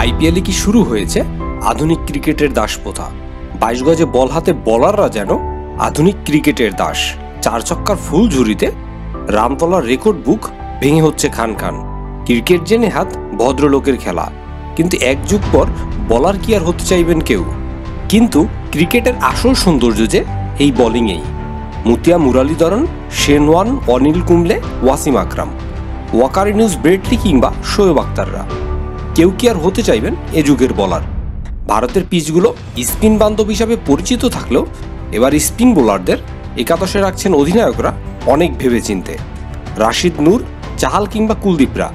আইপিএলে কি শুরু হয়েছে আধুনিক ক্রিকেটের দাসপ্রথা। 22 গজে বল হাতে বোলাররা যেন আধুনিক ক্রিকেটের দাস। 4 ছক্কার ফুল ঝুড়িতে রান তোলার রেকর্ড বুক ভেঙে হচ্ছে খান খান। ক্রিকেট জেনে হাত ভদ্রলোকের খেলা, কিন্তু এক যুগ পর বলার কি আর হতে চাইবেন কেউ। কিন্তু ক্রিকেটের আসল সৌন্দর্য যে এই বোলিংয়েই। মুতিয়া মুরালিধরন, শেন ওয়ার্ন, অনিল কুম্বলে, ওয়াসিম আকরাম, ওয়াকার ইউনুস, ব্রেট লি কিংবা শোয়েব আখতাররা, কেউ কি আর হতে চাইবেন এ যুগের বলার। ভারতের পিচগুলো স্পিন বান্ধব হিসাবে পরিচিত থাকলেও এবার স্পিন বোলারদের একাদশে রাখছেন অধিনায়করা অনেক ভেবেচিন্তে। রাশিদ নূর, চাহাল কিংবা কুলদীপরা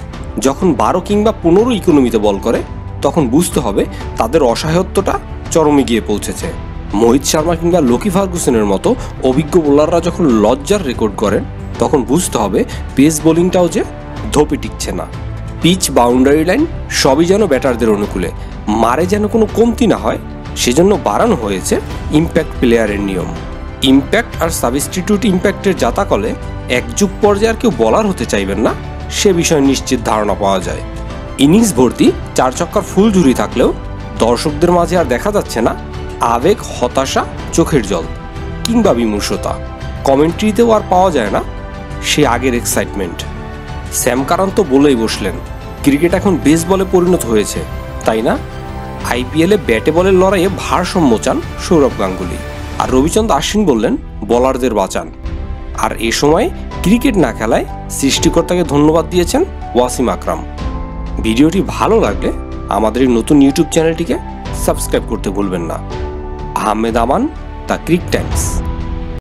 যখন 12 কিংবা 15 ইকোনমিতে বল করে, তখন বুঝতে হবে তাদের অসহায়ত্বটা চরমে গিয়ে পৌঁছেছে। মোহিত শর্মা কিংবা লোকি ফার্গুসনের মতো অভিজ্ঞ বোলাররা যখন লজ্জার রেকর্ড করেন, তখন বুঝতে হবে পেস বোলিংটাও যে ধোপে টিকছে না। পিচ, বাউন্ডারি লাইন সবই যেন ব্যাটারদের অনুকূলে, মারে যেন কোনো কমতি না হয়, সেজন্য বাড়ানো হয়েছে ইম্প্যাক্ট প্লেয়ারের নিয়ম। ইম্প্যাক্ট আর সাবস্টিটিউট ইম্প্যাক্টের জাতাকলে এক যুগ পর্যায়ে আর কেউ বলার হতে চাইবেন না, সে বিষয়ে নিশ্চিত ধারণা পাওয়া যায়। ইনিংস ভর্তি 4 ছক্কার ফুল ঝুড়ি থাকলেও দর্শকদের মাঝে আর দেখা যাচ্ছে না আবেগ, হতাশা, চোখের জল কিংবা বিমর্ষতা। কমেন্ট্রিতেও আর পাওয়া যায় না সে আগের এক্সাইটমেন্ট। স্যাম কারান তো বলেই বসলেন, ক্রিকেট এখন বেসবলে পরিণত হয়েছে, তাই না? আইপিএলে ব্যাটে বলের লড়াইয়ে ভারসাম্য চান সৌরভ গাঙ্গুলি, আর রবিচন্দ্র আশ্বিন বললেন বলারদের বাঁচান। আর এ সময় ক্রিকেট না খেলায় সৃষ্টিকর্তাকে ধন্যবাদ দিয়েছেন ওয়াসিম আকরাম। ভিডিওটি ভালো লাগলে আমাদের এই নতুন ইউটিউব চ্যানেলটিকে সাবস্ক্রাইব করতে ভুলবেন না। আহমেদ আমান, দ্য ক্রিক টাইমস।